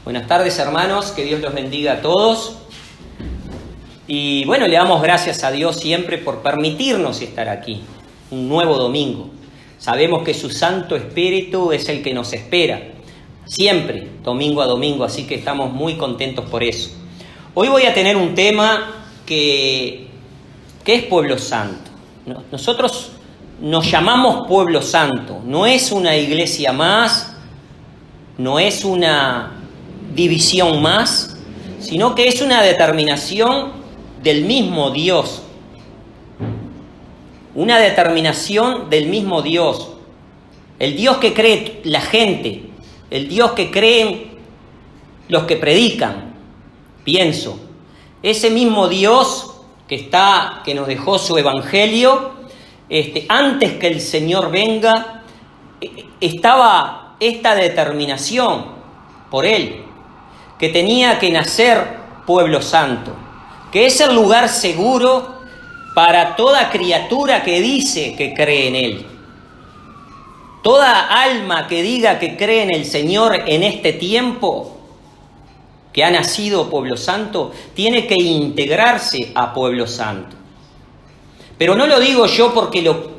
Buenas tardes, hermanos, que Dios los bendiga a todos. Y bueno, le damos gracias a Dios siempre por permitirnos estar aquí, un nuevo domingo. Sabemos que su Santo Espíritu es el que nos espera, siempre, domingo a domingo, así que estamos muy contentos por eso. Hoy voy a tener un tema que es Pueblo Santo. Nosotros nos llamamos Pueblo Santo, no es una iglesia más, no es una división más, sino que es una determinación del mismo Dios. Una determinación del mismo Dios. El Dios que cree la gente, el Dios que creen los que predican. Pienso, ese mismo Dios que nos dejó su evangelio, antes que el Señor venga, estaba esta determinación por Él, que tenía que nacer pueblo santo, que es el lugar seguro para toda criatura que dice que cree en Él. Toda alma que diga que cree en el Señor en este tiempo, que ha nacido pueblo santo, tiene que integrarse a pueblo santo. Pero no lo digo yo porque lo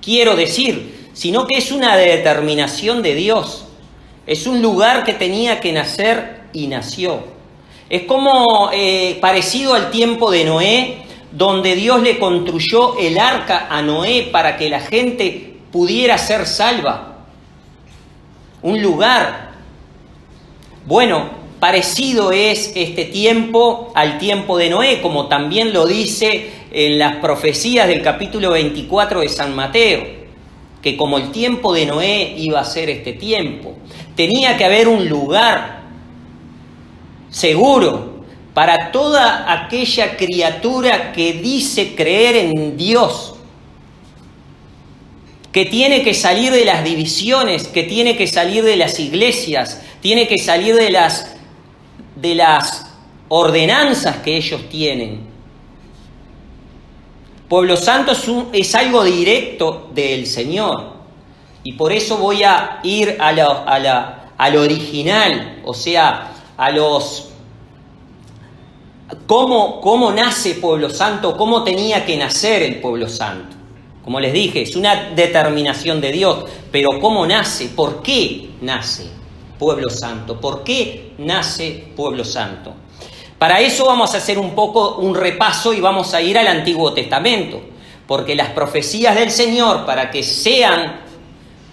quiero decir, sino que es una determinación de Dios. Es un lugar que tenía que nacer y nació. Es como parecido al tiempo de Noé, donde Dios le construyó el arca a Noé para que la gente pudiera ser salva. Un lugar. Bueno, parecido es este tiempo al tiempo de Noé, como también lo dice en las profecías del capítulo 24 de San Mateo, que como el tiempo de Noé iba a ser este tiempo. Tenía que haber un lugar seguro para toda aquella criatura que dice creer en Dios, que tiene que salir de las divisiones, que tiene que salir de las iglesias, tiene que salir de las ordenanzas que ellos tienen. Pueblo Santo es algo directo del Señor. Y por eso voy a ir al original, o sea, cómo nace Pueblo Santo, cómo tenía que nacer el Pueblo Santo. Como les dije, es una determinación de Dios, pero ¿cómo nace? ¿Por qué nace Pueblo Santo? ¿Por qué nace Pueblo Santo? Para eso vamos a hacer un poco un repaso y vamos a ir al Antiguo Testamento, porque las profecías del Señor, para que sean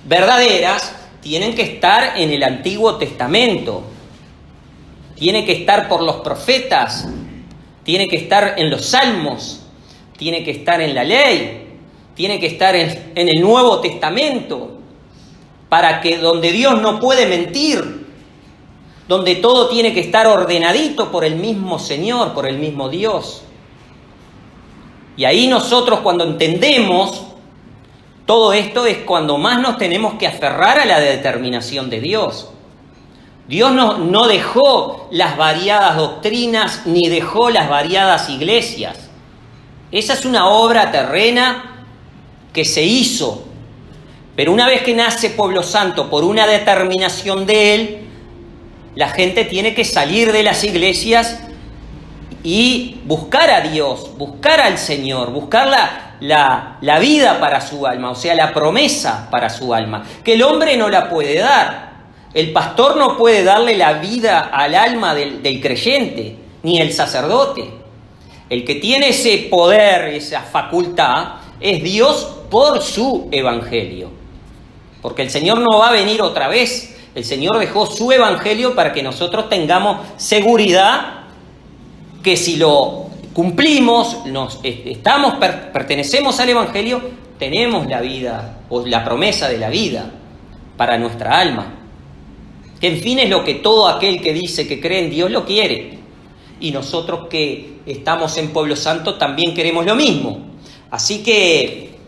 verdaderas, tienen que estar en el Antiguo Testamento, tiene que estar por los profetas, tiene que estar en los salmos, tiene que estar en la ley, tiene que estar en el Nuevo Testamento, para que donde Dios no puede mentir, donde todo tiene que estar ordenadito por el mismo Señor, por el mismo Dios. Y ahí nosotros, cuando entendemos todo esto, es cuando más nos tenemos que aferrar a la determinación de Dios. Dios no dejó las variadas doctrinas ni dejó las variadas iglesias. Esa es una obra terrena que se hizo. Pero una vez que nace Pueblo Santo por una determinación de Él, la gente tiene que salir de las iglesias y buscar a Dios, buscar al Señor, buscar la vida para su alma, o sea, la promesa para su alma, que el hombre no la puede dar. El pastor no puede darle la vida al alma del creyente, ni el sacerdote. El que tiene ese poder, esa facultad, es Dios por su evangelio. Porque el Señor no va a venir otra vez. El Señor dejó su evangelio para que nosotros tengamos seguridad que si lo cumplimos, pertenecemos al evangelio, tenemos la vida o la promesa de la vida para nuestra alma. Que en fin es lo que todo aquel que dice que cree en Dios lo quiere. Y nosotros que estamos en Pueblo Santo también queremos lo mismo. Así que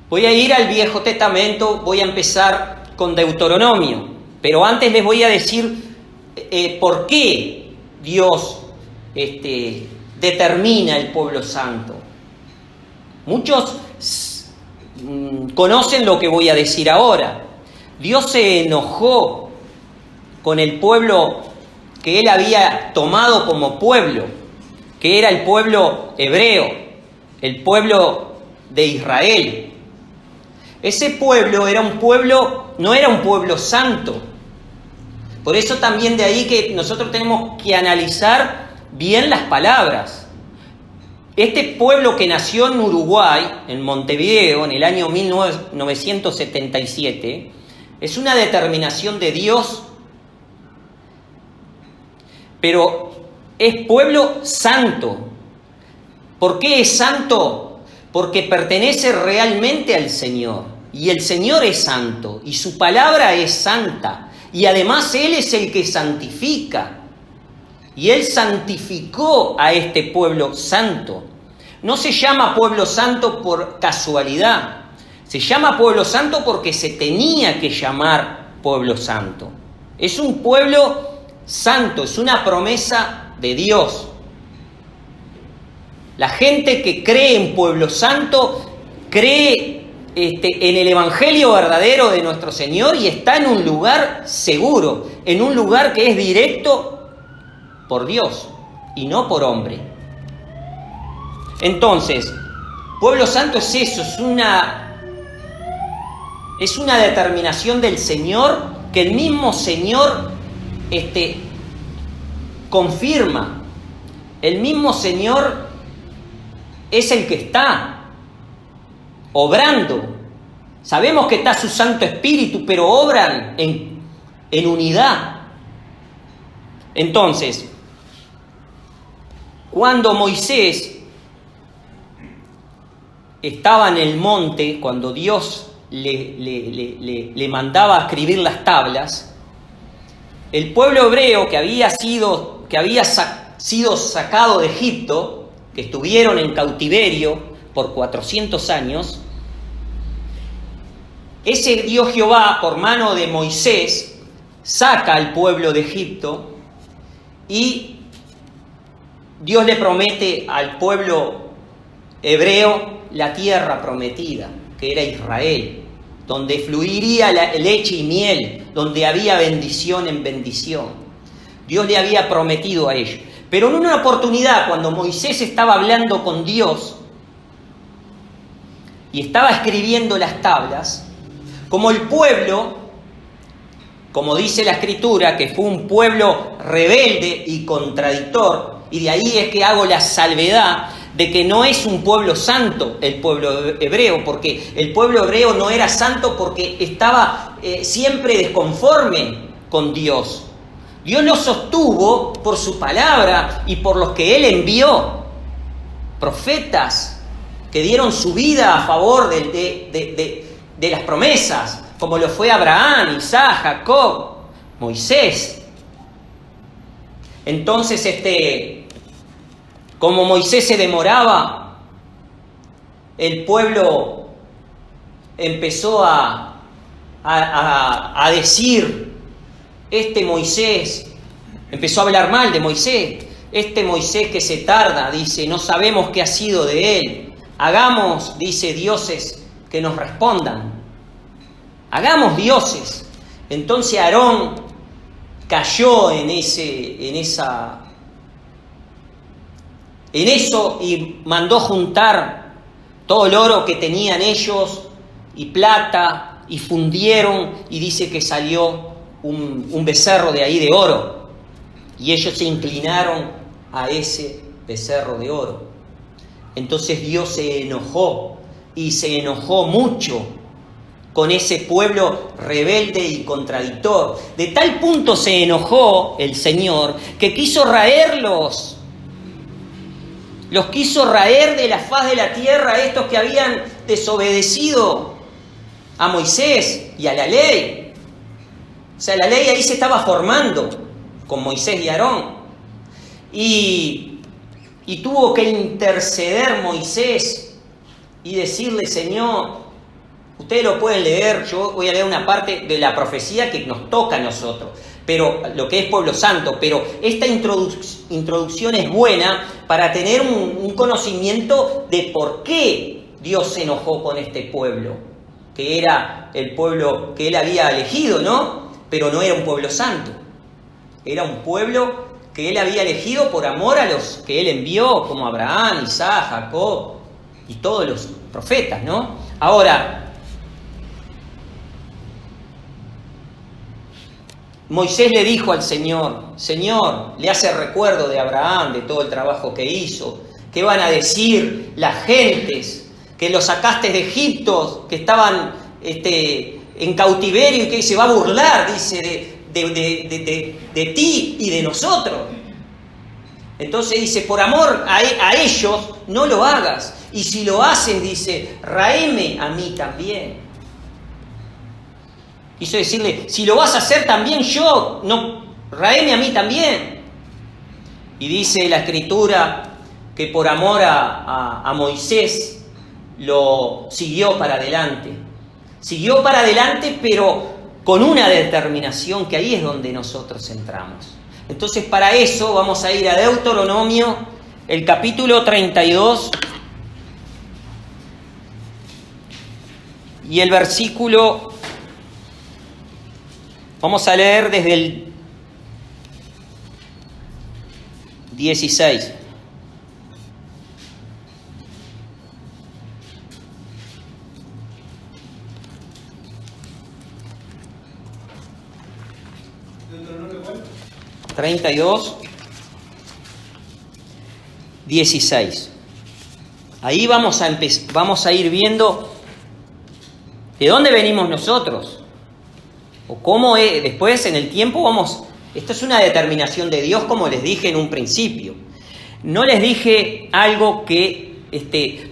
voy a ir al Viejo Testamento, voy a empezar con Deuteronomio. Pero antes les voy a decir por qué Dios determina el Pueblo Santo. Muchos conocen lo que voy a decir ahora. Dios se enojó con el pueblo que él había tomado como pueblo, que era el pueblo hebreo, el pueblo de Israel. Ese pueblo era un pueblo, no era un pueblo santo. Por eso también de ahí que nosotros tenemos que analizar bien las palabras. Este pueblo que nació en Uruguay, en Montevideo, en el año 1977, es una determinación de Dios, pero es pueblo santo. ¿Por qué es santo? Porque pertenece realmente al Señor. Y el Señor es santo, y su palabra es santa. Y además Él es el que santifica. Y Él santificó a este pueblo santo. No se llama pueblo santo por casualidad. Se llama pueblo santo porque se tenía que llamar pueblo santo. Es un pueblo santo, es una promesa de Dios. La gente que cree en pueblo santo cree en el evangelio verdadero de nuestro Señor y está en un lugar seguro, en un lugar que es directo por Dios y no por hombre. Entonces, pueblo santo es eso, es una determinación del Señor que el mismo Señor confirma. El mismo Señor es el que está obrando. Sabemos que está su Santo Espíritu, pero obran en unidad. Entonces, cuando Moisés estaba en el monte, cuando Dios le mandaba a escribir las tablas, el pueblo hebreo que había sido sacado de Egipto, que estuvieron en cautiverio por 400 años, ese Dios Jehová, por mano de Moisés, saca al pueblo de Egipto y Dios le promete al pueblo hebreo la tierra prometida, que era Israel, donde fluiría leche y miel, donde había bendición en bendición. Dios le había prometido a ellos. Pero en una oportunidad, cuando Moisés estaba hablando con Dios y estaba escribiendo las tablas, como el pueblo, como dice la Escritura, que fue un pueblo rebelde y contradictor, y de ahí es que hago la salvedad de que no es un pueblo santo el pueblo hebreo, porque el pueblo hebreo no era santo porque estaba siempre desconforme con Dios. Dios lo sostuvo por su palabra y por los que Él envió, profetas que dieron su vida a favor de las promesas, como lo fue Abraham, Isaac, Jacob, Moisés. Entonces, como Moisés se demoraba, el pueblo empezó a decir, Moisés, empezó a hablar mal de Moisés, Moisés que se tarda, dice, no sabemos qué ha sido de él, hagamos, dice, dioses que nos respondan, hagamos dioses. Entonces Aarón cayó en eso y mandó juntar todo el oro que tenían ellos y plata y fundieron, y dice que salió un becerro de ahí de oro y ellos se inclinaron a ese becerro de oro. Entonces Dios se enojó y se enojó mucho con ese pueblo rebelde y contradictor. De tal punto se enojó el Señor que quiso raerlos. Los quiso raer de la faz de la tierra, estos que habían desobedecido a Moisés y a la ley. O sea, la ley ahí se estaba formando con Moisés y Aarón. Y tuvo que interceder Moisés y decirle, Señor, ustedes lo pueden leer, yo voy a leer una parte de la profecía que nos toca a nosotros, pero lo que es pueblo santo, pero esta introducción es buena para tener un conocimiento de por qué Dios se enojó con este pueblo, que era el pueblo que Él había elegido, ¿no? Pero no era un pueblo santo. Era un pueblo que él había elegido por amor a los que él envió, como Abraham, Isaac, Jacob y todos los profetas, ¿no? Ahora, Moisés le dijo al Señor, Señor, le hace recuerdo de Abraham, de todo el trabajo que hizo. ¿Qué van a decir las gentes que los sacaste de Egipto, que estaban en cautiverio y que se va a burlar, dice, de ti y de nosotros? Entonces dice, por amor a ellos no lo hagas. Y si lo haces, dice, raeme a mí también. Quiso decirle, si lo vas a hacer también yo, no, raeme a mí también. Y dice la Escritura que por amor a Moisés lo siguió para adelante. Siguió para adelante, pero con una determinación que ahí es donde nosotros entramos. Entonces, para eso vamos a ir a Deuteronomio, el capítulo 32, y el versículo, vamos a leer desde el 16. ¿Deuteronomio cuál? 32, 16. Ahí vamos a ir viendo de dónde venimos nosotros. O cómo es, después en el tiempo vamos... Esto es una determinación de Dios, como les dije en un principio. No les dije algo que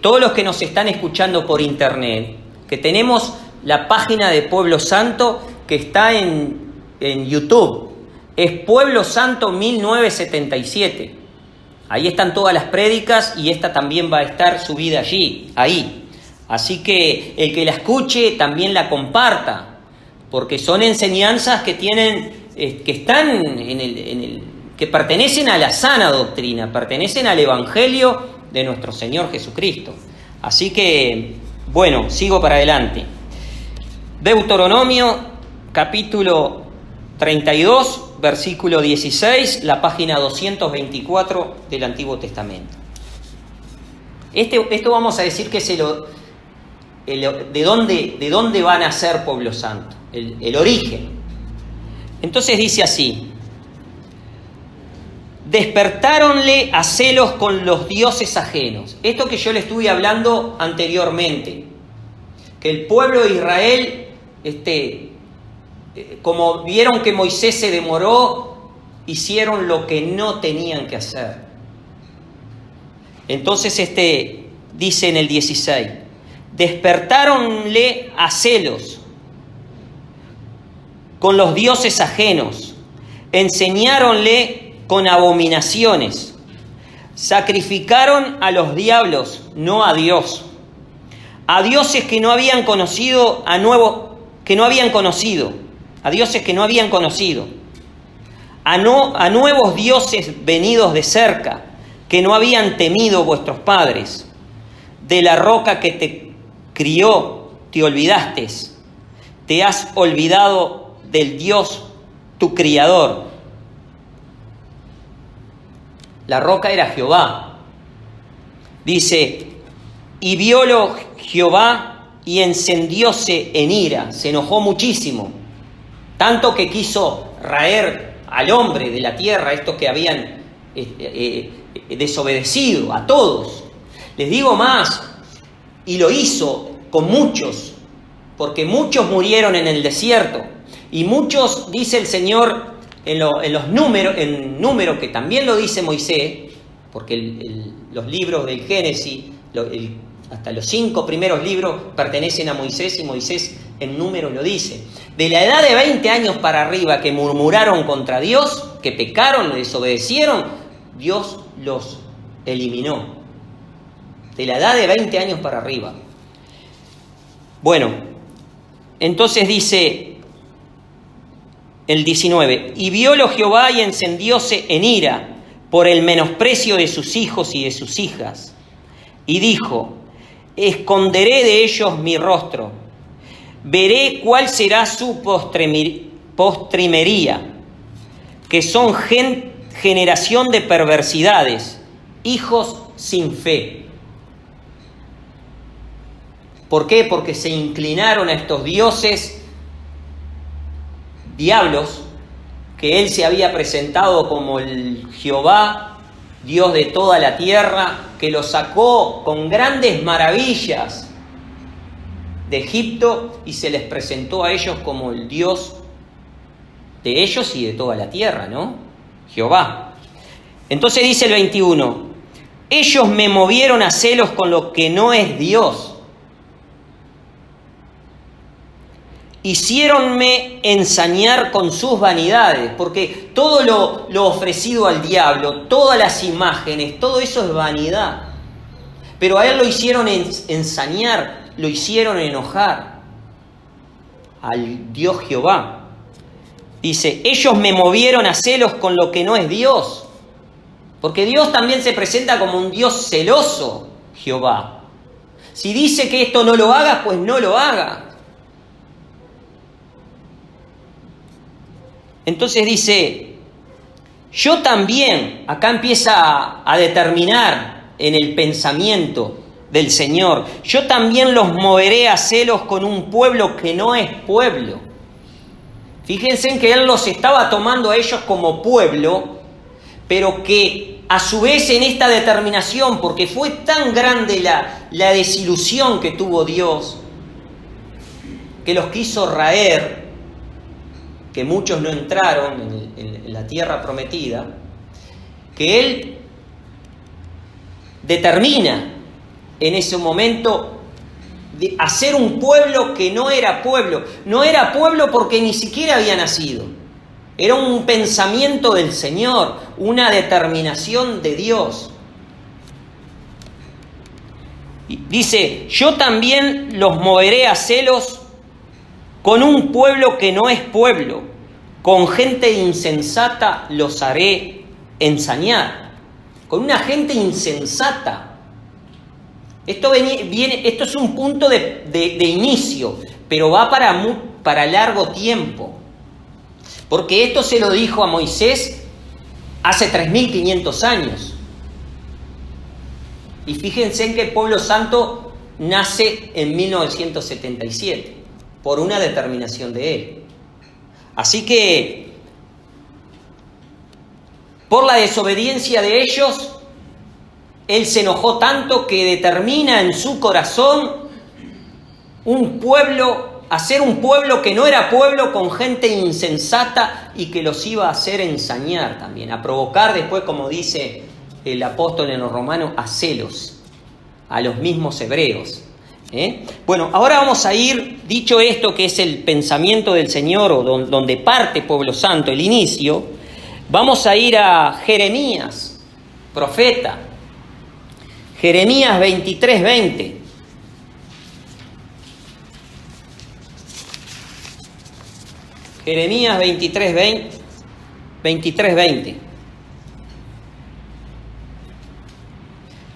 todos los que nos están escuchando por internet, que tenemos la página de Pueblo Santo que está en YouTube. Es Pueblo Santo 1977. Ahí están todas las prédicas y esta también va a estar subida ahí. Así que el que la escuche también la comparta, porque son enseñanzas que tienen, que están que pertenecen a la sana doctrina, pertenecen al Evangelio de nuestro Señor Jesucristo. Así que, bueno, sigo para adelante. Deuteronomio, capítulo 32, versículo 16, la página 224 del Antiguo Testamento. Esto vamos a decir que es de dónde va a nacer Pueblo Santo, el origen. Entonces dice así: despertáronle a celos con los dioses ajenos. Esto que yo le estuve hablando anteriormente, que el pueblo de Israel, como vieron que Moisés se demoró, hicieron lo que no tenían que hacer. Entonces dice en el 16, despertáronle a celos con los dioses ajenos, enseñáronle con abominaciones, sacrificaron a los diablos, no a Dios, a dioses que no habían conocido, a dioses que no habían conocido, a nuevos dioses venidos de cerca, que no habían temido vuestros padres. De la roca que te crió te olvidaste, te has olvidado del Dios tu criador. La roca era Jehová. Dice, y viólo Jehová y encendióse en ira, se enojó muchísimo, tanto que quiso raer al hombre de la tierra, estos que habían desobedecido, a todos. Les digo más, y lo hizo con muchos, porque muchos murieron en el desierto, y muchos, dice el Señor, en los números, en número que también lo dice Moisés, porque los libros del Génesis, hasta los 5 primeros libros pertenecen a Moisés, y Moisés en número lo dice. De la edad de 20 años para arriba que murmuraron contra Dios, que pecaron, le desobedecieron, Dios los eliminó. De la edad de 20 años para arriba. Bueno, entonces dice el 19, y viólo Jehová y encendióse en ira por el menosprecio de sus hijos y de sus hijas. Y dijo, esconderé de ellos mi rostro, veré cuál será su postrimería, que son generación de perversidades, hijos sin fe. ¿Por qué? Porque se inclinaron a estos diablos, que él se había presentado como el Jehová, Dios de toda la tierra, que los sacó con grandes maravillas de Egipto y se les presentó a ellos como el Dios de ellos y de toda la tierra, ¿no? Jehová. Entonces dice el 21, ellos me movieron a celos con lo que no es Dios. Hiciéronme ensañar con sus vanidades, porque todo lo ofrecido al diablo, todas las imágenes, todo eso es vanidad. Pero a él lo hicieron ensañar, lo hicieron enojar al Dios Jehová. Dice, ellos me movieron a celos con lo que no es Dios. Porque Dios también se presenta como un Dios celoso, Jehová. Si dice que esto no lo haga, pues no lo haga. Entonces dice, yo también, acá empieza a determinar en el pensamiento del Señor, yo también los moveré a celos con un pueblo que no es pueblo. Fíjense en que Él los estaba tomando a ellos como pueblo, pero que a su vez en esta determinación, porque fue tan grande la desilusión que tuvo Dios, que los quiso raer, que muchos no entraron en la tierra prometida, que Él determina en ese momento de hacer un pueblo que no era pueblo. No era pueblo porque ni siquiera había nacido. Era un pensamiento del Señor, una determinación de Dios. Dice, yo también los moveré a celos con un pueblo que no es pueblo, con gente insensata los haré ensañar. Con una gente insensata. Esto es un punto de inicio, pero va para largo tiempo. Porque esto se lo dijo a Moisés hace 3.500 años. Y fíjense en que el pueblo santo nace en 1977, por una determinación de él. Así que, por la desobediencia de ellos, él se enojó tanto que determina en su corazón hacer un pueblo que no era pueblo, con gente insensata y que los iba a hacer ensañar también, a provocar después, como dice el apóstol en los Romanos, a celos, a los mismos hebreos. Bueno, ahora vamos a ir, dicho esto que es el pensamiento del Señor, o donde parte Pueblo Santo, el inicio, vamos a ir a Jeremías, profeta. Jeremías 23:20. Jeremías 23:20.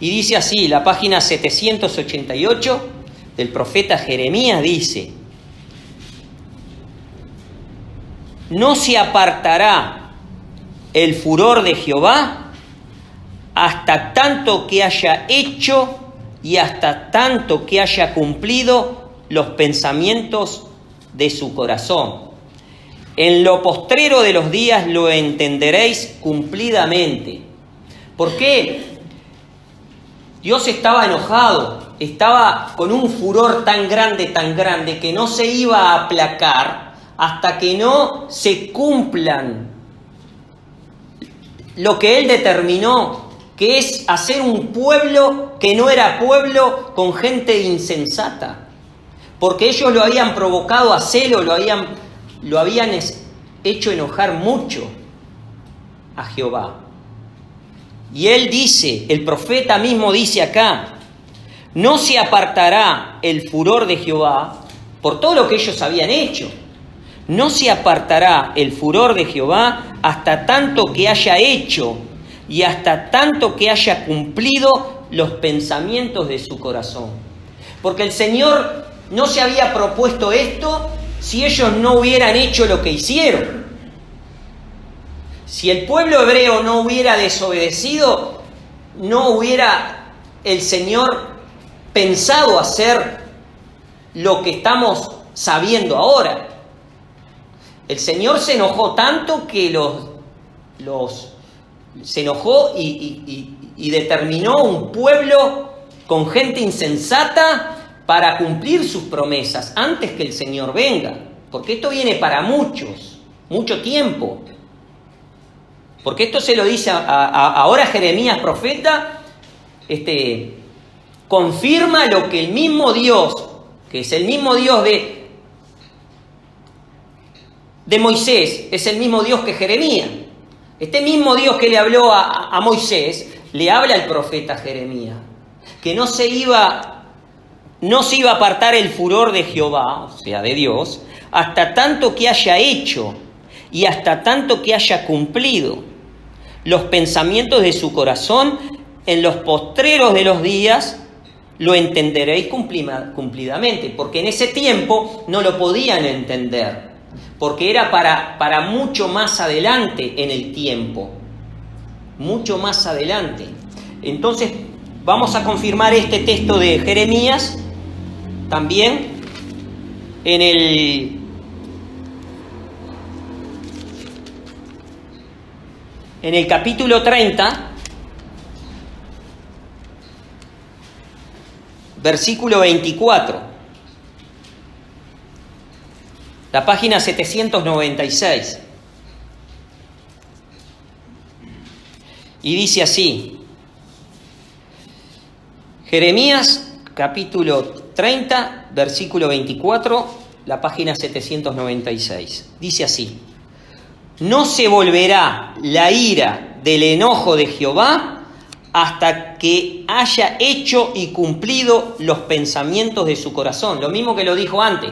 Y dice así, la página 788 del profeta Jeremías dice, no se apartará el furor de Jehová hasta tanto que haya hecho y hasta tanto que haya cumplido los pensamientos de su corazón. En lo postrero de los días lo entenderéis cumplidamente. ¿Por qué? Dios estaba enojado, estaba con un furor tan grande, que no se iba a aplacar hasta que no se cumplan lo que Él determinó, que es hacer un pueblo que no era pueblo, con gente insensata. Porque ellos lo habían provocado a celo, lo habían hecho enojar mucho a Jehová. Y él dice, el profeta mismo dice acá, no se apartará el furor de Jehová por todo lo que ellos habían hecho. No se apartará el furor de Jehová hasta tanto que haya hecho y hasta tanto que haya cumplido los pensamientos de su corazón. Porque el Señor no se había propuesto esto si ellos no hubieran hecho lo que hicieron. Si el pueblo hebreo no hubiera desobedecido, no hubiera el Señor pensado hacer lo que estamos sabiendo ahora. El Señor se enojó tanto que se enojó y determinó un pueblo con gente insensata para cumplir sus promesas antes que el Señor venga. Porque esto viene para mucho tiempo. Porque esto se lo dice ahora Jeremías profeta, confirma lo que el mismo Dios, que es el mismo Dios de Moisés, es el mismo Dios que Jeremías. Este mismo Dios que le habló a Moisés, le habla al profeta Jeremías, que no se iba a apartar el furor de Jehová, o sea, de Dios, hasta tanto que haya hecho y hasta tanto que haya cumplido los pensamientos de su corazón. En los postreros de los días lo entenderéis cumplidamente, porque en ese tiempo no lo podían entender, porque era para mucho más adelante en el tiempo, mucho más adelante. Entonces vamos a confirmar este texto de Jeremías también en el capítulo 30, versículo 24, la página 796. Y dice así, Jeremías capítulo 30, versículo 24, la página 796. Dice así: no se volverá la ira del enojo de Jehová hasta que haya hecho y cumplido los pensamientos de su corazón. Lo mismo que lo dijo antes.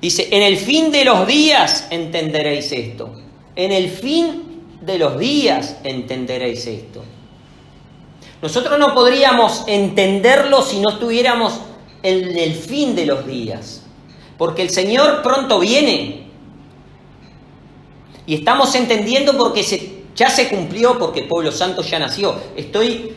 Dice, en el fin de los días entenderéis esto. En el fin de los días entenderéis esto. Nosotros no podríamos entenderlo si no estuviéramos en el fin de los días. Porque el Señor pronto viene. Y estamos entendiendo porque ya se cumplió, porque el pueblo santo ya nació. Estoy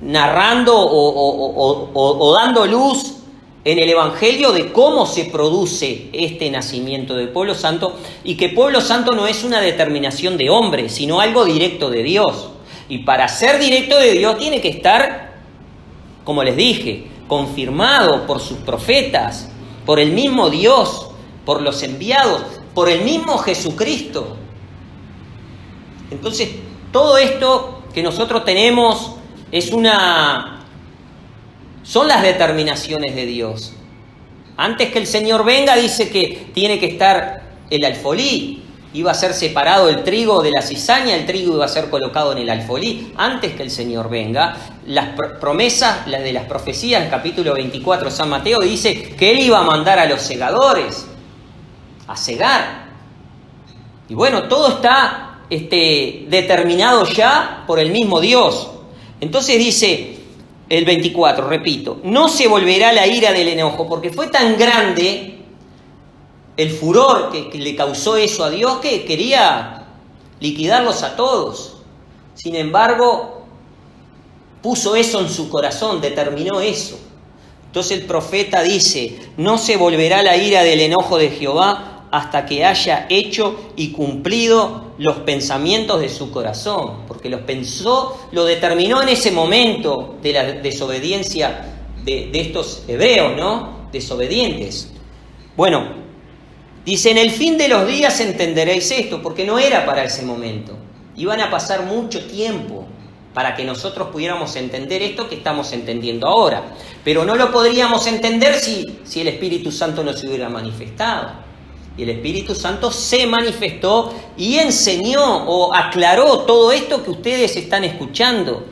narrando o dando luz en el Evangelio de cómo se produce este nacimiento del pueblo santo, y que pueblo santo no es una determinación de hombre, sino algo directo de Dios. Y para ser directo de Dios tiene que estar, como les dije, confirmado por sus profetas, por el mismo Dios, por los enviados, por el mismo Jesucristo. Entonces, todo esto que nosotros tenemos son las determinaciones de Dios. Antes que el Señor venga, dice que tiene que estar el alfolí. Iba a ser separado el trigo de la cizaña, el trigo iba a ser colocado en el alfolí. Antes que el Señor venga, las promesas, las de las profecías, el capítulo 24 de San Mateo, dice que Él iba a mandar a los segadores a cegar. Y bueno, todo está determinado ya por el mismo Dios. Entonces dice el 24, repito, no se volverá la ira del enojo, porque fue tan grande el furor que le causó eso a Dios que quería liquidarlos a todos. Sin embargo, puso eso en su corazón, determinó eso. Entonces el profeta dice, no se volverá la ira del enojo de Jehová hasta que haya hecho y cumplido los pensamientos de su corazón, porque los pensó, lo determinó en ese momento de la desobediencia de estos hebreos, ¿no? Desobedientes. Bueno, dice, en el fin de los días entenderéis esto, porque no era para ese momento. Iban a pasar mucho tiempo para que nosotros pudiéramos entender esto que estamos entendiendo ahora. Pero no lo podríamos entender si el Espíritu Santo no se hubiera manifestado. Y el Espíritu Santo se manifestó y enseñó o aclaró todo esto que ustedes están escuchando.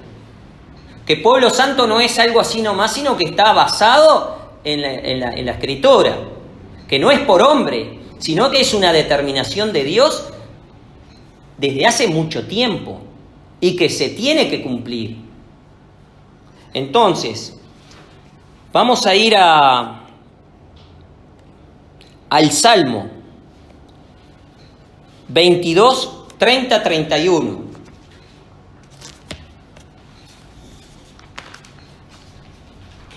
Que pueblo santo no es algo así nomás, sino que está basado en la Escritura. Que no es por hombre, sino que es una determinación de Dios desde hace mucho tiempo y que se tiene que cumplir. Entonces, vamos a ir al Salmo. 22, 30, 31.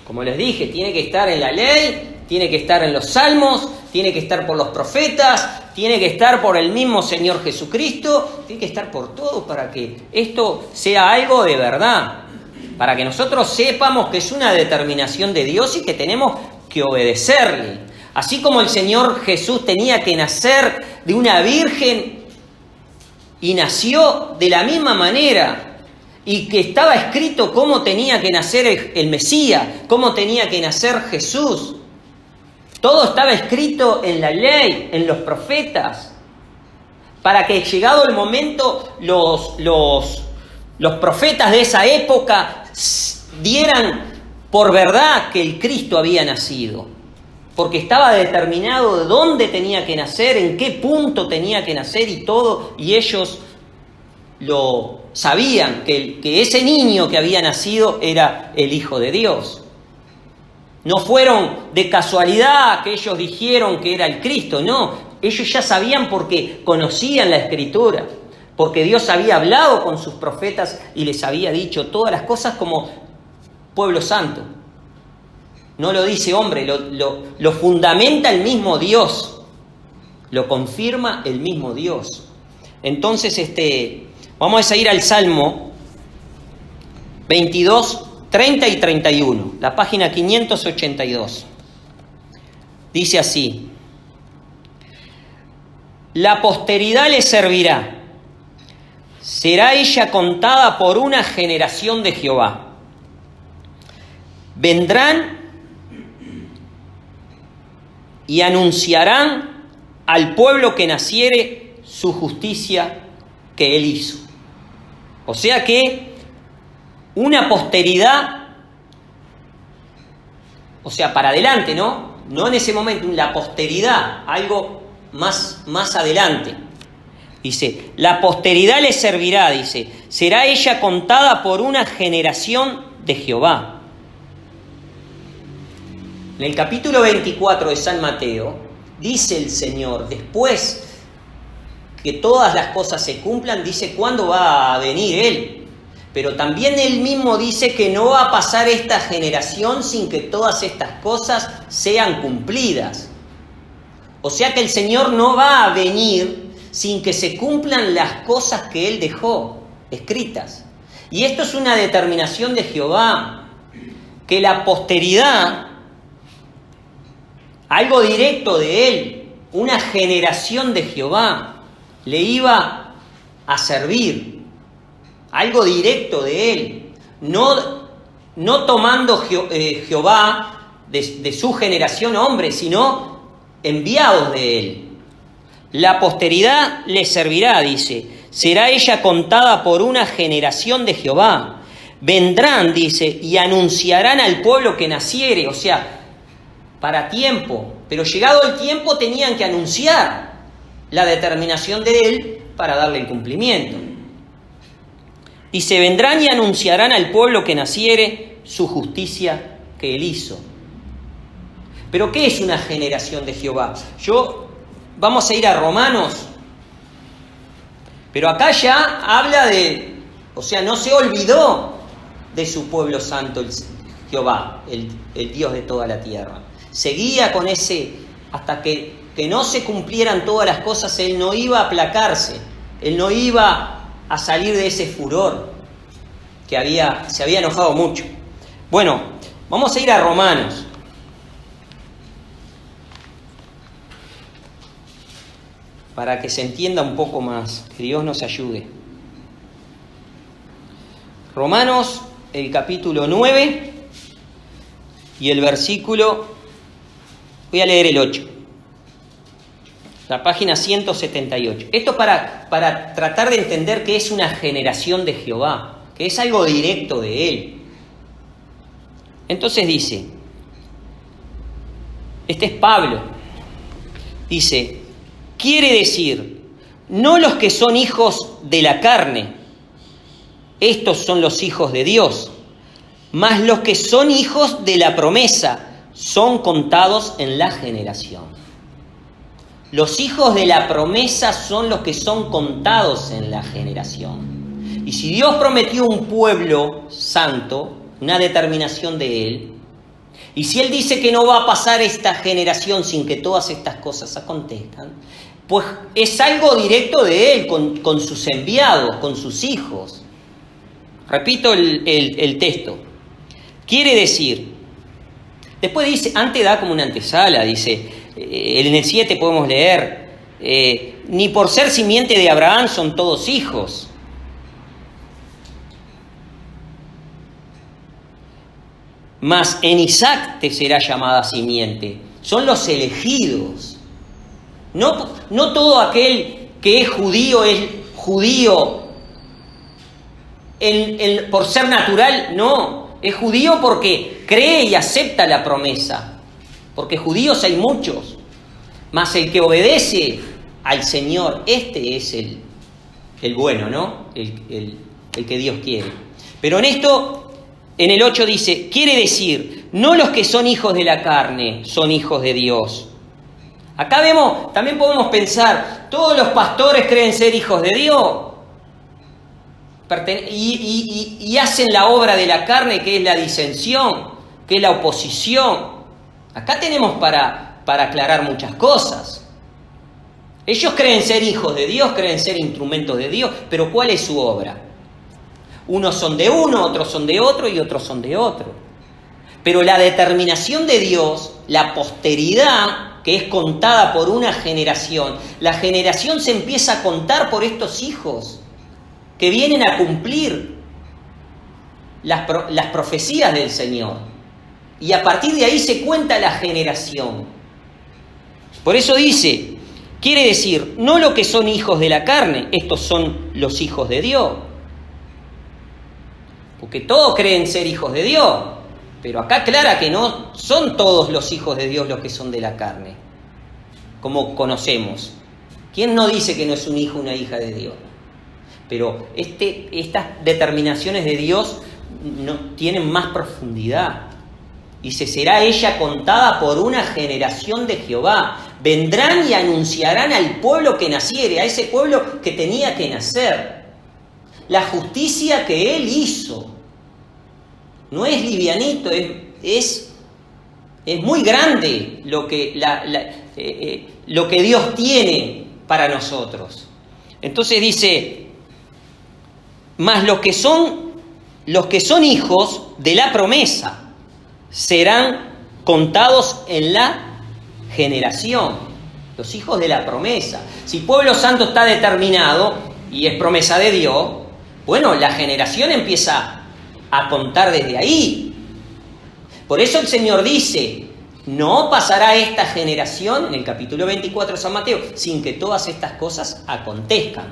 Como les dije, tiene que estar en la ley, tiene que estar en los salmos, tiene que estar por los profetas, tiene que estar por el mismo Señor Jesucristo, tiene que estar por todo para que esto sea algo de verdad, para que nosotros sepamos que es una determinación de Dios y que tenemos que obedecerle. Así como el Señor Jesús tenía que nacer de una virgen y nació de la misma manera, y que estaba escrito cómo tenía que nacer el Mesías, cómo tenía que nacer Jesús. Todo estaba escrito en la ley, en los profetas, para que llegado el momento los profetas de esa época dieran por verdad que el Cristo había nacido, porque estaba determinado de dónde tenía que nacer, en qué punto tenía que nacer y todo, y ellos lo sabían, que ese niño que había nacido era el Hijo de Dios. No fueron de casualidad que ellos dijeron que era el Cristo, no. Ellos ya sabían porque conocían la Escritura, porque Dios había hablado con sus profetas y les había dicho todas las cosas como pueblo santo. No lo dice hombre, lo fundamenta el mismo Dios, lo confirma el mismo Dios. Entonces, vamos a ir al Salmo 22, 30 y 31, la página 582. Dice así: la posteridad le servirá, será ella contada por una generación de Jehová. Vendrán y anunciarán al pueblo que naciere su justicia que él hizo. O sea que una posteridad, o sea, para adelante, ¿no? No en ese momento, la posteridad, algo más adelante. Dice, la posteridad le servirá, dice, será ella contada por una generación de Jehová. En el capítulo 24 de San Mateo, dice el Señor, después que todas las cosas se cumplan, dice cuándo va a venir Él. Pero también Él mismo dice que no va a pasar esta generación sin que todas estas cosas sean cumplidas. O sea que el Señor no va a venir sin que se cumplan las cosas que Él dejó escritas. Y esto es una determinación de Jehová, que la posteridad, algo directo de Él, una generación de Jehová, le iba a servir, algo directo de Él, no tomando Jehová de su generación hombre, sino enviados de Él. La posteridad le servirá, dice, será ella contada por una generación de Jehová. Vendrán, dice, y anunciarán al pueblo que naciere, o sea, para tiempo, pero llegado el tiempo tenían que anunciar la determinación de Él para darle el cumplimiento. Dice, vendrán y anunciarán al pueblo que naciere su justicia que Él hizo. ¿Pero qué es una generación de Jehová? Vamos a ir a Romanos, pero acá ya habla de, o sea, no se olvidó de su pueblo santo, Jehová, el Dios de toda la tierra. Seguía con ese, hasta que no se cumplieran todas las cosas, Él no iba a aplacarse, Él no iba a salir de ese furor que se había enojado mucho. Bueno, vamos a ir a Romanos. Para que se entienda un poco más, que Dios nos ayude. Romanos, el capítulo 9 y el versículo, voy a leer el 8. La página 178. Esto para tratar de entender que es una generación de Jehová, que es algo directo de Él. Entonces dice, este es Pablo, dice, quiere decir, no los que son hijos de la carne, estos son los hijos de Dios, mas los que son hijos de la promesa son contados en la generación. Los hijos de la promesa son los que son contados en la generación. Y si Dios prometió un pueblo santo, una determinación de Él, y si Él dice que no va a pasar esta generación sin que todas estas cosas acontezcan, pues es algo directo de Él, con sus enviados, con sus hijos. Repito el texto. Quiere decir, después dice, antes da como una antesala, dice, en el 7 podemos leer, ni por ser simiente de Abraham son todos hijos. Mas en Isaac te será llamada simiente. Son los elegidos. No todo aquel que es judío por ser natural, no. Es judío porque cree y acepta la promesa. Porque judíos hay muchos. Mas el que obedece al Señor, este es el bueno, ¿no? El que Dios quiere. Pero en esto, en el 8 dice, quiere decir, no los que son hijos de la carne son hijos de Dios. Acá vemos, también podemos pensar, ¿todos los pastores creen ser hijos de Dios? Y hacen la obra de la carne, que es la disensión, que es la oposición. Acá tenemos para aclarar muchas cosas. Ellos creen ser hijos de Dios, creen ser instrumentos de Dios, pero ¿cuál es su obra? Unos son de uno, otros son de otro y otros son de otro. Pero la determinación de Dios, la posteridad, que es contada por una generación, la generación se empieza a contar por estos hijos que vienen a cumplir las profecías del Señor. Y a partir de ahí se cuenta la generación. Por eso dice, quiere decir, no lo que son hijos de la carne, estos son los hijos de Dios. Porque todos creen ser hijos de Dios, pero acá aclara que no son todos los hijos de Dios los que son de la carne, como conocemos. ¿Quién no dice que no es un hijo o una hija de Dios? Pero estas determinaciones de Dios no tienen más profundidad. Dice, será ella contada por una generación de Jehová. Vendrán y anunciarán al pueblo que naciere, a ese pueblo que tenía que nacer. La justicia que Él hizo. No es livianito, es muy grande lo que Dios tiene para nosotros. Entonces dice, mas los que son hijos de la promesa serán contados en la generación. Los hijos de la promesa. Si pueblo santo está determinado y es promesa de Dios, bueno, la generación empieza a contar desde ahí. Por eso el Señor dice, no pasará esta generación, en el capítulo 24 de San Mateo, sin que todas estas cosas acontezcan.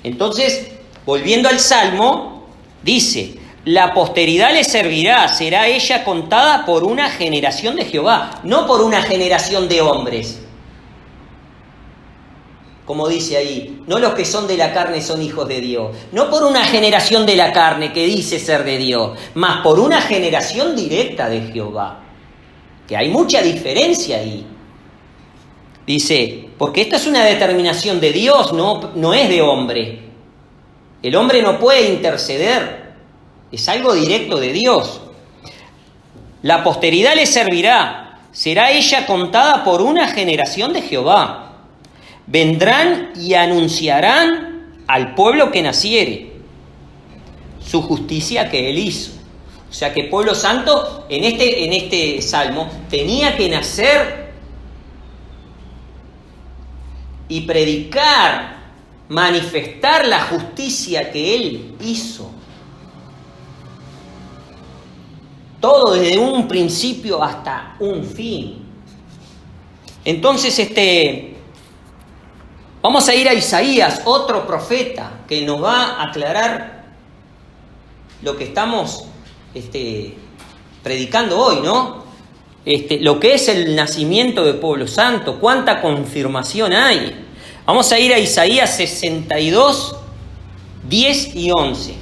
Entonces, volviendo al Salmo, dice, la posteridad le servirá, será ella contada por una generación de Jehová, no por una generación de hombres. Como dice ahí, no los que son de la carne son hijos de Dios. No por una generación de la carne que dice ser de Dios, mas por una generación directa de Jehová. Que hay mucha diferencia ahí. Dice, porque esta es una determinación de Dios, no es de hombre. El hombre no puede interceder. Es algo directo de Dios. La posteridad le servirá. Será ella contada por una generación de Jehová. Vendrán y anunciarán al pueblo que naciere su justicia que Él hizo. O sea que el pueblo santo en este salmo tenía que nacer y predicar, manifestar la justicia que Él hizo. Todo desde un principio hasta un fin. Entonces vamos a ir a Isaías, otro profeta, que nos va a aclarar lo que estamos predicando hoy, ¿no? Lo que es el nacimiento del pueblo santo, cuánta confirmación hay. Vamos a ir a Isaías 62, 10 y 11.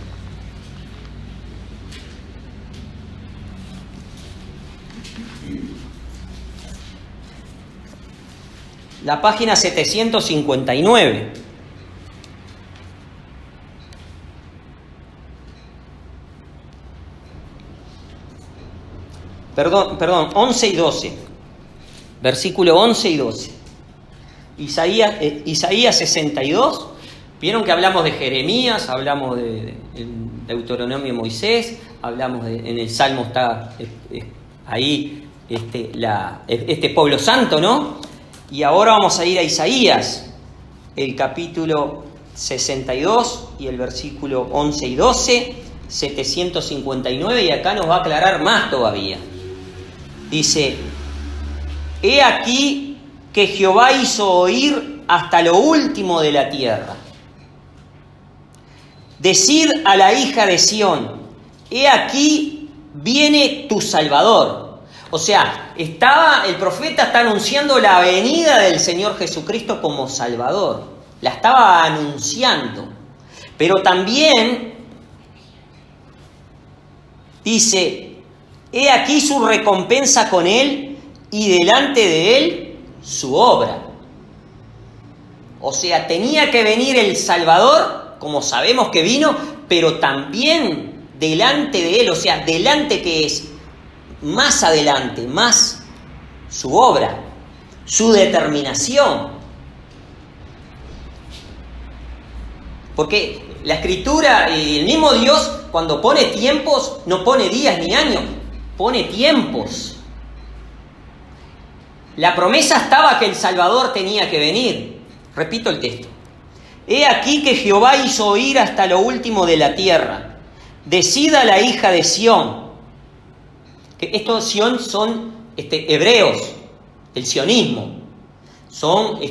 la página 759. Perdón, 11 y 12. Versículo 11 y 12. Isaías 62. Vieron que hablamos de Jeremías, hablamos de Deuteronomio de Moisés, hablamos en el Salmo está ahí este pueblo santo, ¿no? Y ahora vamos a ir a Isaías, el capítulo 62 y el versículo 11 y 12, 759, y acá nos va a aclarar más todavía. Dice: he aquí que Jehová hizo oír hasta lo último de la tierra. Decid a la hija de Sión: he aquí viene tu Salvador. O sea, el profeta está anunciando la venida del Señor Jesucristo como Salvador. La estaba anunciando. Pero también dice: he aquí su recompensa con él y delante de él su obra. O sea, tenía que venir el Salvador, como sabemos que vino, pero también delante de él, o sea, delante que es más adelante, más su obra, su determinación. Porque la Escritura y el mismo Dios, cuando pone tiempos, no pone días ni años, pone tiempos. La promesa estaba que el Salvador tenía que venir. Repito el texto: he aquí que Jehová hizo oír hasta lo último de la tierra. Decida la hija de Sión. Que estos Sión son hebreos, el sionismo. Son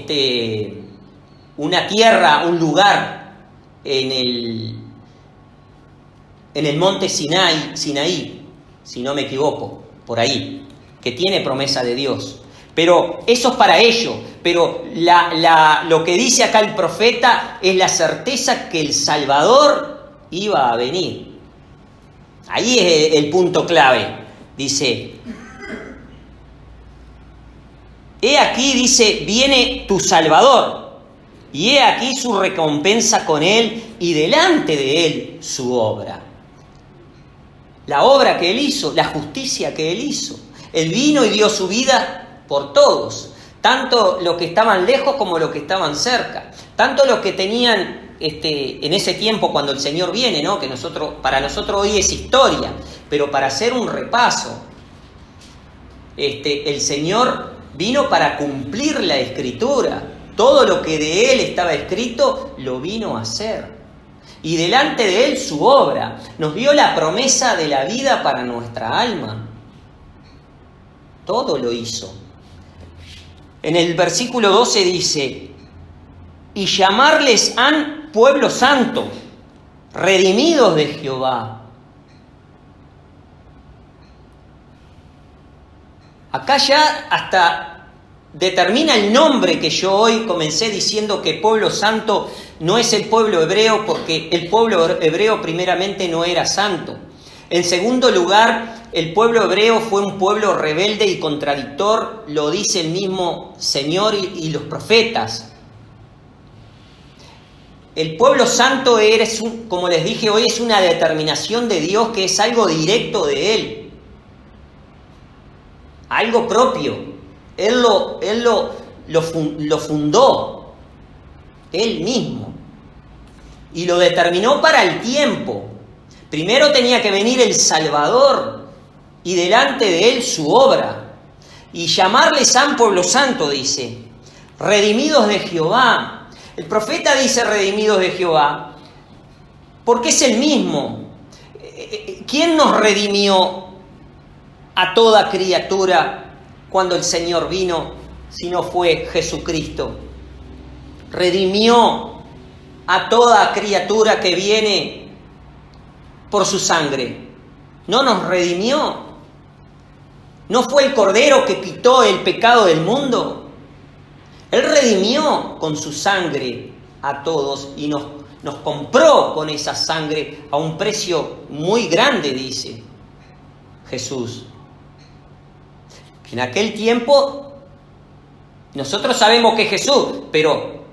una tierra, un lugar en el monte Sinaí, si no me equivoco, por ahí, que tiene promesa de Dios. Pero eso es para ellos. Pero lo que dice acá el profeta es la certeza que el Salvador iba a venir. Ahí es el punto clave. Dice: he aquí, dice, viene tu Salvador, y he aquí su recompensa con él, y delante de él su obra. La obra que él hizo, la justicia que él hizo. Él vino y dio su vida por todos, tanto los que estaban lejos como los que estaban cerca, tanto los que tenían en ese tiempo cuando el Señor viene, ¿no? Que para nosotros hoy es historia, pero para hacer un repaso, el Señor vino para cumplir la Escritura. Todo lo que de Él estaba escrito lo vino a hacer. Y delante de Él su obra. Nos dio la promesa de la vida para nuestra alma. Todo lo hizo. En el versículo 12 dice: y llamarles han pueblo santo, redimidos de Jehová. Acá ya hasta determina el nombre que yo hoy comencé diciendo que pueblo santo no es el pueblo hebreo, porque el pueblo hebreo primeramente no era santo. En segundo lugar, el pueblo hebreo fue un pueblo rebelde y contradictor, lo dice el mismo Señor y los profetas. El pueblo santo como les dije hoy, es una determinación de Dios, que es algo directo de Él. Algo propio. Él lo fundó. Él mismo. Y lo determinó para el tiempo. Primero tenía que venir el Salvador y delante de Él su obra. Y llamarle San Pueblo Santo, dice. Redimidos de Jehová. El profeta dice redimidos de Jehová porque es el mismo. ¿Quién nos redimió a toda criatura cuando el Señor vino, si no fue Jesucristo? Redimió a toda criatura que viene por su sangre. ¿No nos redimió? ¿No fue el Cordero que quitó el pecado del mundo? Él redimió con su sangre a todos y nos compró con esa sangre a un precio muy grande, dice Jesús. En aquel tiempo Nosotros sabemos que es Jesús, pero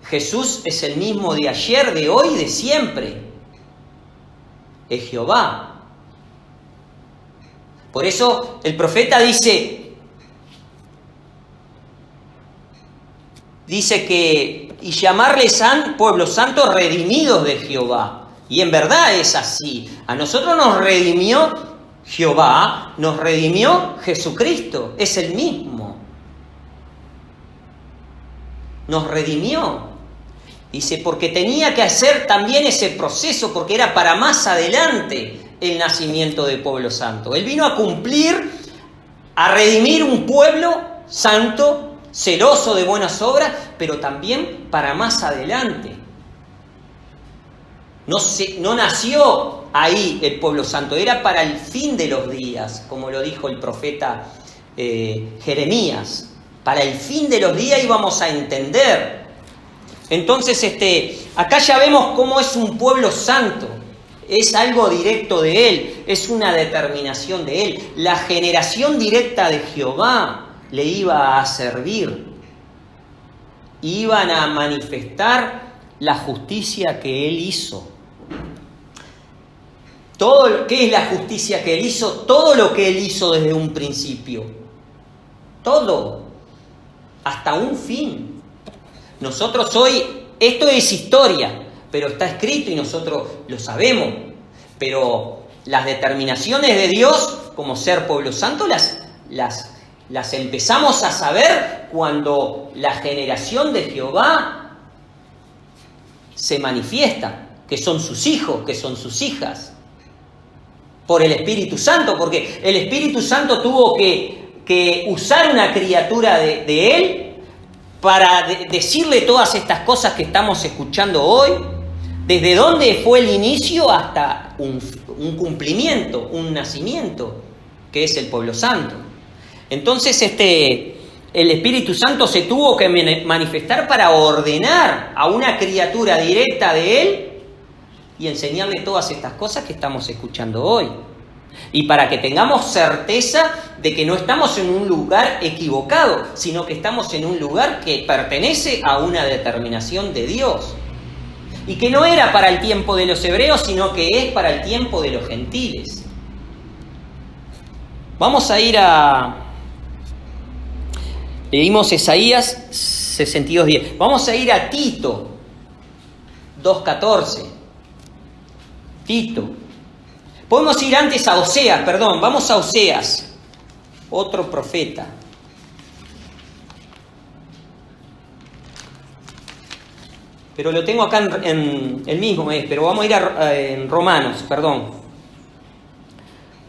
Jesús es el mismo de ayer, de hoy, de siempre. Es Jehová. Por eso el profeta dice que, y llamarles pueblo santo redimidos de Jehová. Y en verdad es así. A nosotros nos redimió Jehová, nos redimió Jesucristo. Es el mismo. Nos redimió. Dice, porque tenía que hacer también ese proceso, porque era para más adelante el nacimiento del pueblo santo. Él vino a cumplir, a redimir un pueblo santo, celoso de buenas obras, pero también para más adelante. No nació ahí el pueblo santo, era para el fin de los días, como lo dijo el profeta Jeremías. Para el fin de los días íbamos a entender. Entonces, acá ya vemos cómo es un pueblo santo. Es algo directo de Él, es una determinación de Él. La generación directa de Jehová le iba a servir. Iban a manifestar la justicia que Él hizo. ¿Qué es la justicia que Él hizo? Todo lo que Él hizo desde un principio. Todo. Hasta un fin. Nosotros hoy, esto es historia, pero está escrito y nosotros lo sabemos. Pero las determinaciones de Dios como ser pueblo santo las empezamos a saber cuando la generación de Jehová se manifiesta, que son sus hijos, que son sus hijas, por el Espíritu Santo, porque el Espíritu Santo tuvo que usar una criatura de Él para decirle todas estas cosas que estamos escuchando hoy, desde dónde fue el inicio hasta un cumplimiento, un nacimiento, que es el pueblo santo. Entonces el Espíritu Santo se tuvo que manifestar para ordenar a una criatura directa de Él y enseñarle todas estas cosas que estamos escuchando hoy. Y para que tengamos certeza de que no estamos en un lugar equivocado, sino que estamos en un lugar que pertenece a una determinación de Dios. Y que no era para el tiempo de los hebreos, sino que es para el tiempo de los gentiles. Vamos a ir leímos Isaías 62:10. Vamos a ir a Tito 2:14. Tito. Podemos ir antes a Oseas, vamos a Oseas, otro profeta. Pero lo tengo acá en el mismo, pero vamos a ir en Romanos,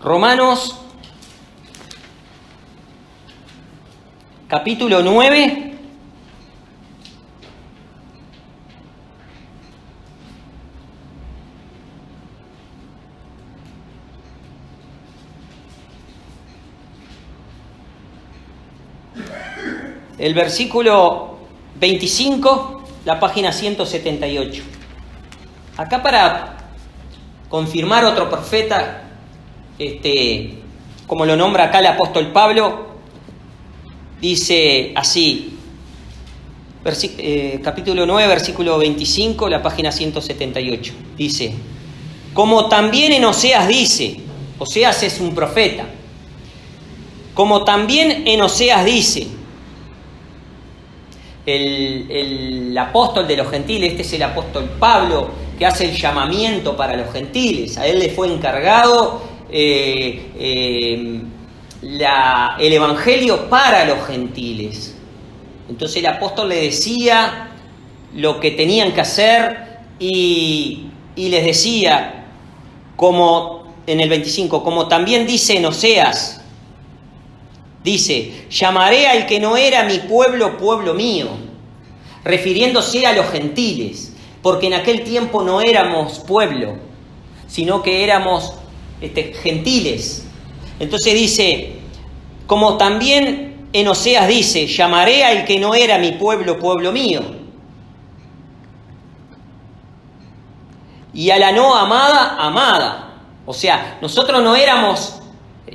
Romanos, capítulo 9. El versículo 25, la página 178. Acá para confirmar otro profeta, como lo nombra acá el apóstol Pablo, dice así, capítulo 9, versículo 25, la página 178. Dice, como también en Oseas dice, Oseas es un profeta, como también en Oseas dice, el apóstol de los gentiles, este es el apóstol Pablo, que hace el llamamiento para los gentiles. A él le fue encargado el evangelio para los gentiles. Entonces el apóstol le decía lo que tenían que hacer y les decía, como en el 25, como también dice en Oseas, dice, llamaré al que no era mi pueblo, pueblo mío, refiriéndose a los gentiles, porque en aquel tiempo no éramos pueblo, sino que éramos gentiles. Entonces dice, como también en Oseas dice, llamaré al que no era mi pueblo, pueblo mío, y a la no amada, amada. O sea, nosotros no éramos,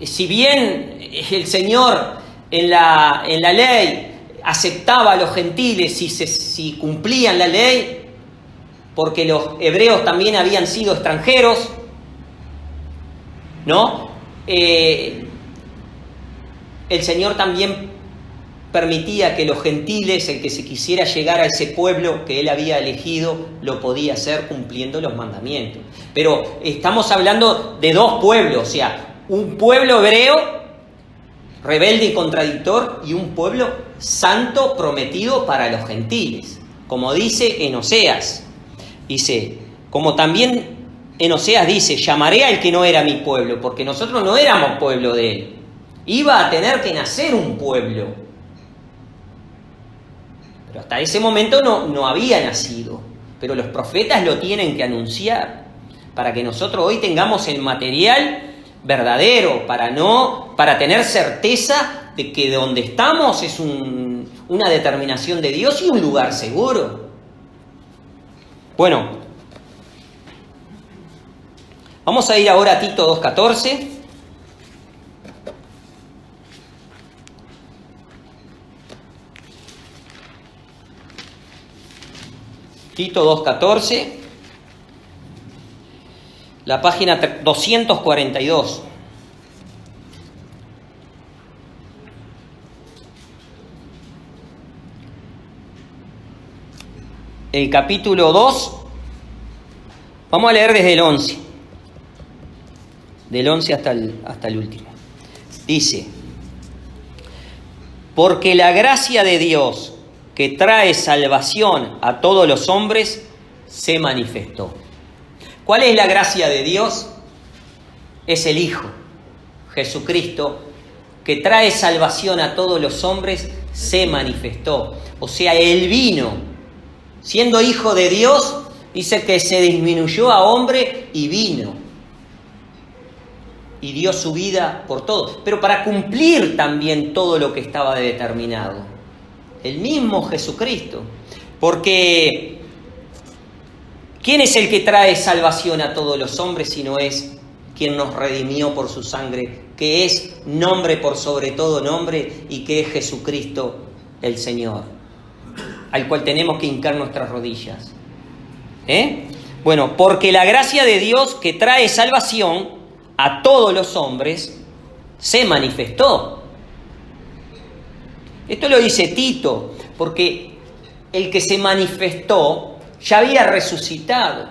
si bien el Señor en la ley aceptaba a los gentiles si cumplían la ley, porque los hebreos también habían sido extranjeros, ¿no? El Señor también permitía que los gentiles, el que se quisiera llegar a ese pueblo que Él había elegido, lo podía hacer cumpliendo los mandamientos. Pero estamos hablando de dos pueblos, o sea, un pueblo hebreo rebelde y contradictor, y un pueblo santo prometido para los gentiles. Como dice en Oseas, dice, como también en Oseas dice, llamaré al que no era mi pueblo, porque nosotros no éramos pueblo de Él. Iba a tener que nacer un pueblo. Pero hasta ese momento no había nacido. Pero los profetas lo tienen que anunciar, para que nosotros hoy tengamos el material verdadero, para tener certeza de que donde estamos es una determinación de Dios y un lugar seguro. Bueno, vamos a ir ahora a Tito 2:14. Tito 2:14. La página 242. El capítulo 2, vamos a leer desde el 11. Del 11 hasta el último. Dice, porque la gracia de Dios que trae salvación a todos los hombres se manifestó. ¿Cuál es la gracia de Dios? Es el Hijo, Jesucristo, que trae salvación a todos los hombres, se manifestó. O sea, Él vino, siendo Hijo de Dios, dice que se disminuyó a hombre y vino. Y dio su vida por todo, pero para cumplir también todo lo que estaba determinado. El mismo Jesucristo. Porque ¿quién es el que trae salvación a todos los hombres si no es quien nos redimió por su sangre, que es nombre por sobre todo nombre y que es Jesucristo el Señor, al cual tenemos que hincar nuestras rodillas? Bueno, porque la gracia de Dios que trae salvación a todos los hombres se manifestó. Esto lo dice Tito, porque el que se manifestó ya había resucitado,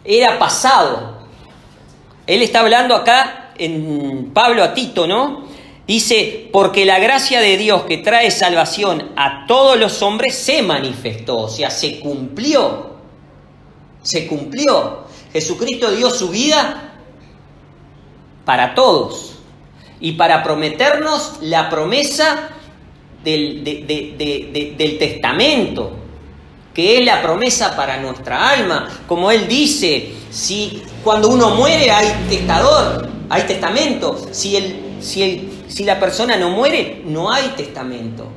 era pasado. Él está hablando acá en Pablo a Tito, ¿no? Dice, porque la gracia de Dios que trae salvación a todos los hombres se manifestó, o sea, se cumplió. Se cumplió. Jesucristo dio su vida para todos y para prometernos la promesa del testamento, que es la promesa para nuestra alma. Como Él dice, si cuando uno muere hay testador, hay testamento. Si la persona no muere, no hay testamento.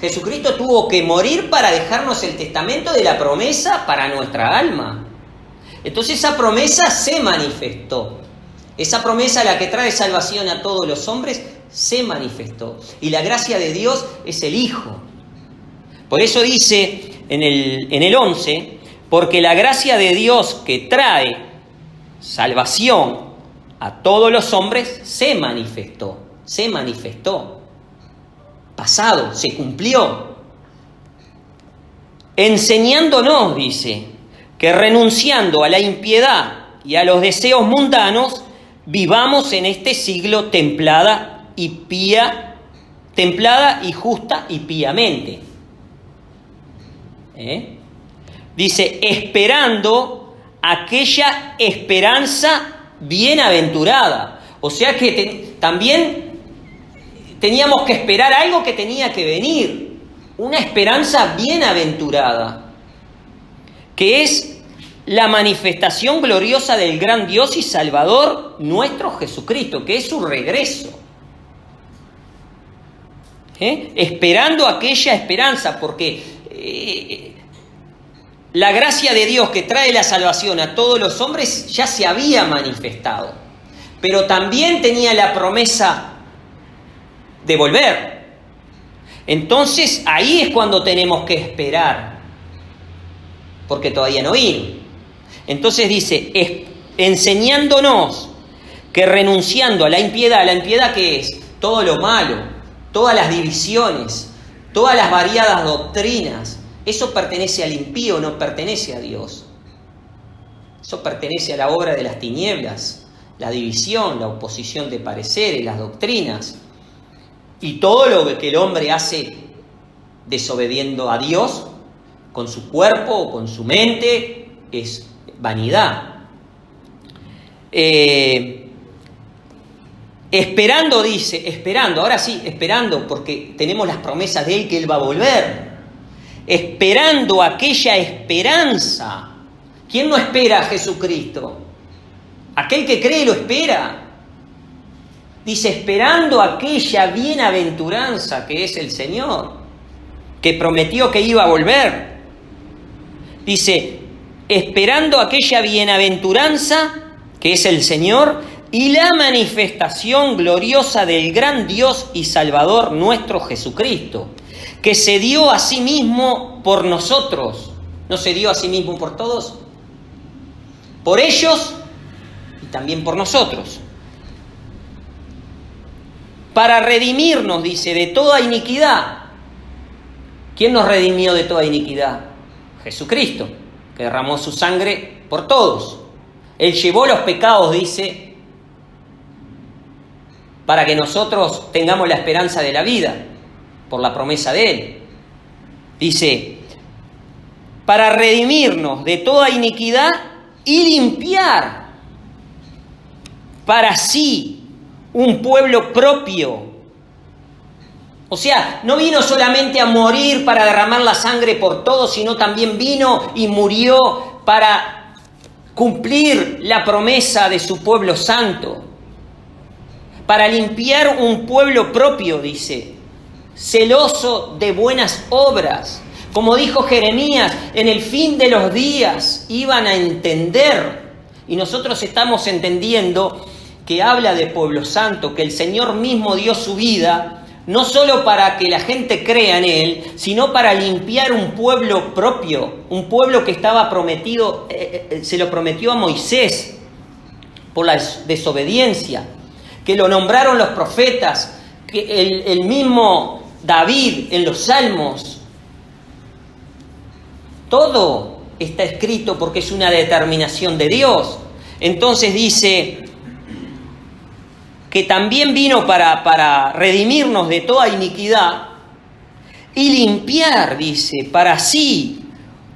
Jesucristo tuvo que morir para dejarnos el testamento de la promesa para nuestra alma. Entonces esa promesa se manifestó. Esa promesa, la que trae salvación a todos los hombres, se manifestó. Y la gracia de Dios es el Hijo. Por eso dice en el 11, porque la gracia de Dios que trae salvación a todos los hombres se manifestó. Se manifestó. Pasado, se cumplió. Enseñándonos, dice, que renunciando a la impiedad y a los deseos mundanos, vivamos en este siglo templada y justa y píamente. Dice, esperando aquella esperanza bienaventurada. O sea que también teníamos que esperar algo que tenía que venir. Una esperanza bienaventurada, que es la manifestación gloriosa del gran Dios y Salvador nuestro Jesucristo, que es su regreso. Esperando aquella esperanza, porque la gracia de Dios que trae la salvación a todos los hombres ya se había manifestado, pero también tenía la promesa de volver. Entonces ahí es cuando tenemos que esperar, porque todavía no vino. Entonces dice, enseñándonos que renunciando a la impiedad ¿qué es? Todo lo malo, todas las divisiones, todas las variadas doctrinas, eso pertenece al impío, no pertenece a Dios. Eso pertenece a la obra de las tinieblas, la división, la oposición de pareceres, las doctrinas. Y todo lo que el hombre hace desobediendo a Dios, con su cuerpo o con su mente, es vanidad. Esperando, dice, esperando, ahora sí, esperando, porque tenemos las promesas de Él que Él va a volver. Esperando aquella esperanza. ¿Quién no espera a Jesucristo? Aquel que cree lo espera. Dice, esperando aquella bienaventuranza que es el Señor, que prometió que iba a volver. Dice, esperando aquella bienaventuranza que es el Señor y la manifestación gloriosa del gran Dios y Salvador nuestro Jesucristo, que se dio a sí mismo por nosotros. ¿No se dio a sí mismo por todos? Por ellos y también por nosotros. Para redimirnos, dice, de toda iniquidad. ¿Quién nos redimió de toda iniquidad? Jesucristo, que derramó su sangre por todos. Él llevó los pecados, dice, para que nosotros tengamos la esperanza de la vida, por la promesa de Él. Dice, para redimirnos de toda iniquidad y limpiar para sí un pueblo propio. O sea, no vino solamente a morir para derramar la sangre por todos, sino también vino y murió para cumplir la promesa de su pueblo santo. Para limpiar un pueblo propio, dice, celoso de buenas obras. Como dijo Jeremías, en el fin de los días iban a entender. Y nosotros estamos entendiendo que habla de pueblo santo, que el Señor mismo dio su vida, no solo para que la gente crea en Él, sino para limpiar un pueblo propio, un pueblo que estaba prometido, se lo prometió a Moisés por la desobediencia, que lo nombraron los profetas, que el mismo David en los Salmos. Todo está escrito porque es una determinación de Dios. Entonces dice que también vino para redimirnos de toda iniquidad y limpiar, dice, para sí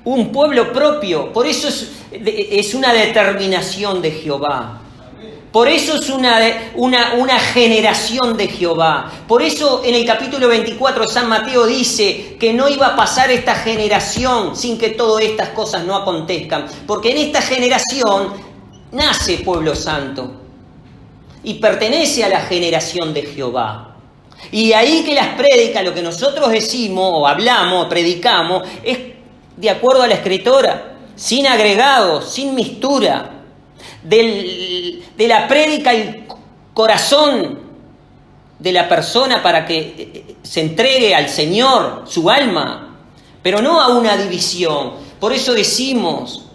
un pueblo propio. Por eso es una determinación de Jehová. Por eso es una generación de Jehová. Por eso en el capítulo 24 de San Mateo dice que no iba a pasar esta generación sin que todas estas cosas no acontezcan. Porque en esta generación nace pueblo santo y pertenece a la generación de Jehová. Y de ahí que las prédicas, lo que nosotros decimos o hablamos o predicamos, es de acuerdo a la Escritura, sin agregados, sin mistura. De la prédica el corazón de la persona para que se entregue al Señor su alma, pero no a una división. Por eso decimos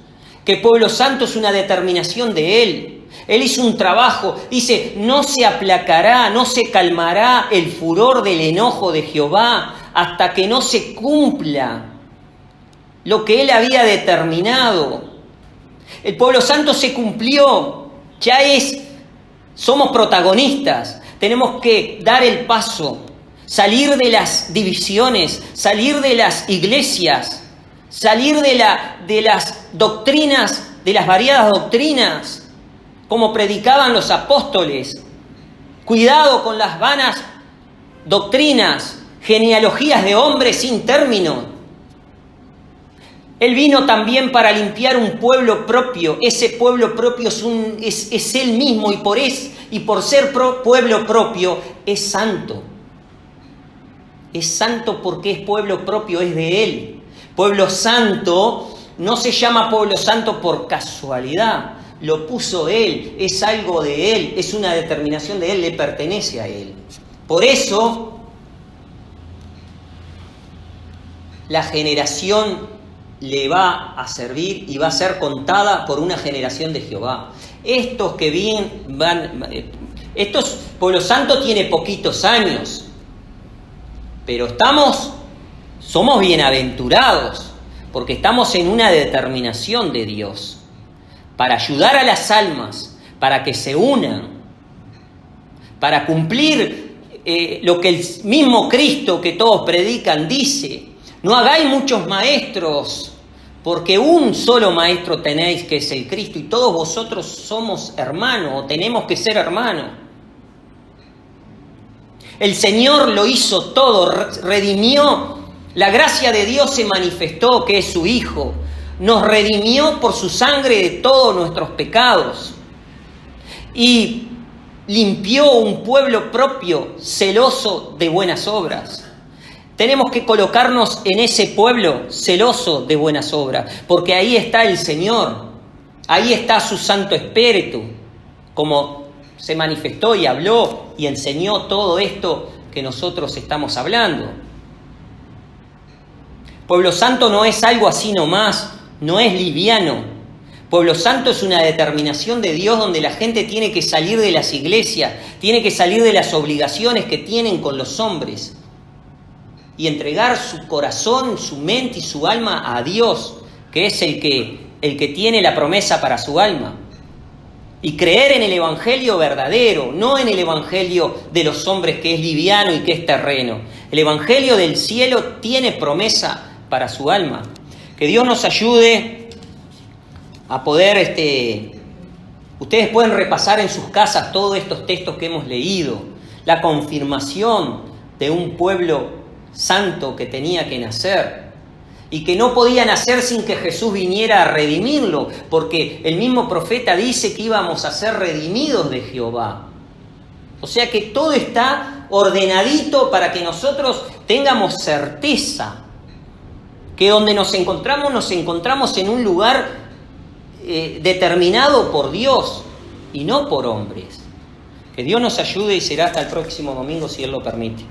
que pueblo santo es una determinación de Él. Él hizo un trabajo, dice, no se aplacará, no se calmará el furor del enojo de Jehová hasta que no se cumpla lo que Él había determinado. El pueblo santo se cumplió, somos protagonistas, tenemos que dar el paso, salir de las divisiones, salir de las iglesias, salir de las doctrinas, de las variadas doctrinas, como predicaban los apóstoles. Cuidado con las vanas doctrinas, genealogías de hombres sin término. Él vino también para limpiar un pueblo propio. Ese pueblo propio es Él mismo y por ser pueblo propio es santo. Es santo porque es pueblo propio, es de Él. Pueblo santo no se llama pueblo santo por casualidad. Lo puso Él, es algo de Él, es una determinación de Él, le pertenece a Él. Por eso la generación le va a servir y va a ser contada por una generación de Jehová. Estos que estos Pueblo Santo tiene poquitos años, pero somos bienaventurados, porque estamos en una determinación de Dios para ayudar a las almas, para que se unan, para cumplir lo que el mismo Cristo que todos predican dice: no hagáis muchos maestros, porque un solo maestro tenéis, que es el Cristo, y todos vosotros somos hermanos, o tenemos que ser hermanos. El Señor lo hizo todo, redimió. La gracia de Dios se manifestó, que es su Hijo. Nos redimió por su sangre de todos nuestros pecados. Y limpió un pueblo propio, celoso de buenas obras. Tenemos que colocarnos en ese pueblo celoso de buenas obras, porque ahí está el Señor, ahí está su Santo Espíritu, como se manifestó y habló y enseñó todo esto que nosotros estamos hablando. Pueblo Santo no es algo así nomás, no es liviano. Pueblo Santo es una determinación de Dios donde la gente tiene que salir de las iglesias, tiene que salir de las obligaciones que tienen con los hombres y entregar su corazón, su mente y su alma a Dios, que es el que tiene la promesa para su alma. Y creer en el Evangelio verdadero, no en el Evangelio de los hombres que es liviano y que es terreno. El Evangelio del cielo tiene promesa para su alma. Que Dios nos ayude a poder, ustedes pueden repasar en sus casas todos estos textos que hemos leído, la confirmación de un pueblo santo que tenía que nacer y que no podía nacer sin que Jesús viniera a redimirlo, porque el mismo profeta dice que íbamos a ser redimidos de Jehová. O sea que todo está ordenadito para que nosotros tengamos certeza que donde nos encontramos en un lugar determinado por Dios y no por hombres. Que Dios nos ayude y será hasta el próximo domingo si Él lo permite.